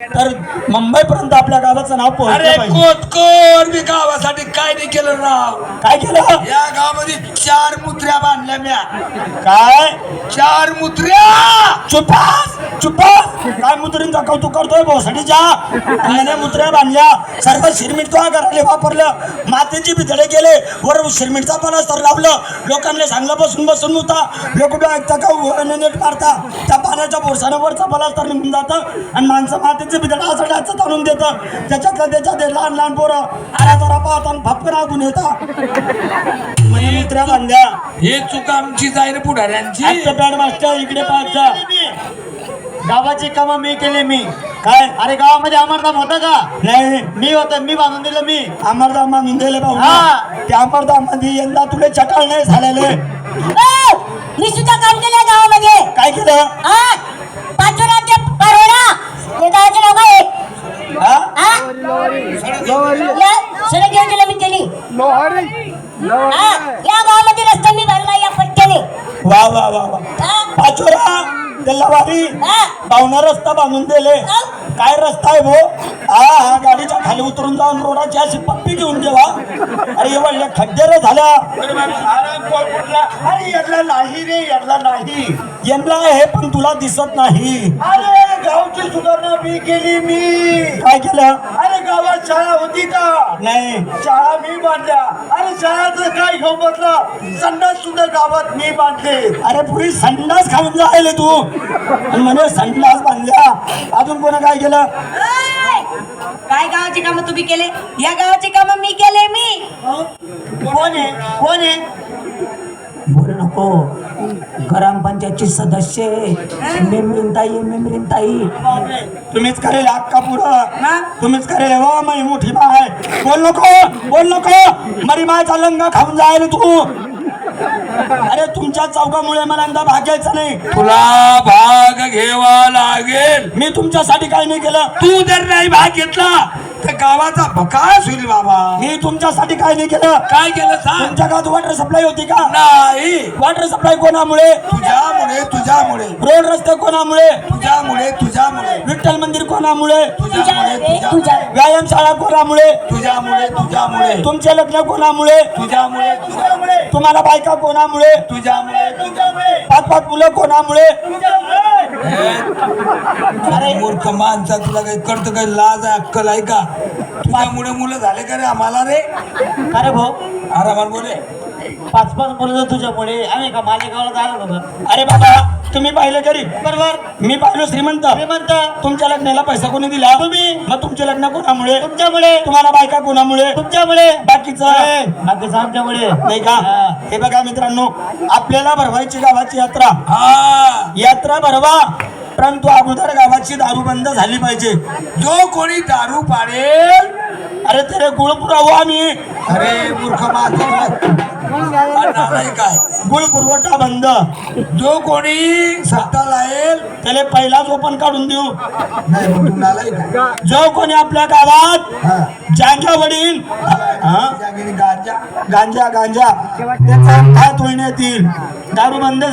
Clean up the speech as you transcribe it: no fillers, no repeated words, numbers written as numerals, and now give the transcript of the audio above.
तर मुंबई पर्यंत आपल्या गावाचं नाव अरे पोहोचलं पाहिजे. कोतकोर मी गावासाठी काय नाही केलं राव. काय केलं? या गावामध्ये 4 मुत्र्या बांधल्या म्या. काय 4 मुत्र्या. चुपास काय मुद्रींचा कौतुक करतोय भोसडीच्या त्याने मुद्र्या बांधल्या. सर्व शिरमीट तो घराले वापरलं. मातीची भितडे केले. वर शिरमीटचा पलास्तर लावलं. लोकांना सांगलं बसून बसून मुता. लोक ऐकता का नेट मारता. त्या पाण्याच्या बोरसानं वरचा पलास्तर निघून जातं आणि माणसं मातीची भितडे असं ताणून देतं. त्याच्यातलं त्याच्यात लहान लहान पोरं आरा पाहता आणि फपकन आगून येतात. म्हणजे मुद्र्या बांधल्या. हे चुका आमची जाईल पुढाऱ्यांची. बॅड मास्टर इकडे पाहता. गावाची कामं मी केली. मी काय अरे गावामध्ये अमरधाम होतं का? नाही मी होतं, मी बांधून दिलं. मी अमरधाम बांधून दिले भाऊ. हा. त्या अमरधाम मध्ये यंदा तुला चटाळ नाही झालेले. मी सुद्धा काम केलं गावामध्ये. काय केलं? पाचोराचे परवडा ते गावाचे नाव काय आहे? हा? सडक योजना मी केली. या गावामध्ये रस्ता मी भरला या पट्ट्याने. वा वा वा वा. पाचोरा गल्लावारी भावना रस्ता बांधून दिले. काय रस्ता आहे भो? हा गाडीच्या खाली उतरून जाऊन रोडाची अशी पप्पी घेऊन जेव्हा अरे एवढ्या खड्डे रे झाल्या. अरे यातला नाही रे, यातला नाही. यमला हे पण तुला दिसत नाही. अरे गावची सुधारणा मी केली. मी काय केलं? अरे गावात शाळा होती का? नाही. शाळा मी बांधल्या. अरे शाळाचं काय घेऊन बसलं? संडास सुद्धा गावात मी बांधले. अरे पुरी संडास खाऊन जायले तू आणि म्हणे संडास बांधल्या. अजून कोणा काय केलं? काय गावाची कामं तुम्ही केले? या गावाची कामं मी केले. मी कोण आहे? कोण आहे? बोल नको. ग्रामपंचायतची सदस्य मेमरीन ताई तुम्हीच करेल अक्का पुरं. तुम्हीच करेल वा माई मोठी माय. बोल नको मरी मायचा लंगा खाऊन जायला तू. अरे तुमच्या चौकामुळे मला यंदा भागायचं नाही. तुला भाग घ्यावा लागेल. मी तुमच्यासाठी काय नाही केलं. तू जर नाही भाग घेतला तर गावाचा भकास होईल बाबा. मी तुमच्यासाठी काय नाही केलं. काय केलं सांग. तुमच्या गावात वॉटर सप्लाय होती का? नाही. वॉटर सप्लाय कोणामुळे? तुझ्यामुळे रोड रस्ते कोणामुळे? तुझ्यामुळे विठ्ठल मंदिर कोणामुळे? तुझ्यामुळे व्यायामशाळा कोणामुळे? तुझ्यामुळे तुमचे लग्न कोणामुळे? तुझ्यामुळे तुम्हाला बायका कोणामुळे? तुझ्यामुळे पाच मुलं कोणामुळे? अरे मूर्ख माणसा तुला काही कळतं काही लाज आहे अक्कल आहे का? तुझ्यामुळे मुलं झाले का रे आम्हाला रे? अरे भाऊ, आरामात बोले. 5-5 मुलं तुझ्यामुळे. आम्ही का मालेगावला जायला होतं. अरे बाबा तुम्ही पाहिलं तरी बरोबर. मी पाहिलो श्रीमंत. तुमच्या लग्नाला पैसा कोणी दिला? तुम्ही. मग तुमचे लग्न कोणामुळे? तुमच्यामुळे. तुम्हाला बायका कोणामुळे? तुमच्यामुळे. बाकीचं बाकीचं आमच्यामुळे. नाही का? हे बघा मित्रांनो, आपल्याला भरवायची गावाची यात्रा. हा. यात्रा भरवा, परंतु अगोदर गावाची दारू बंद झाली पाहिजे. जो कोणी दारू पाडेल. अरे तेरे गुळ पुरावू आम्ही. अरे मूर्ख माणसा काय गुळ पुरवठा बंद. जो कोणी सत्ता लाईल त्याला पहिलाच ओपन काढून देऊ. नाही मग तू नालायक आहे. जो कोणी आपल्या गावात जांजा वडील जागेने गांजा गांजा त्याचा काय तोडण्यात येईल. दारू बंद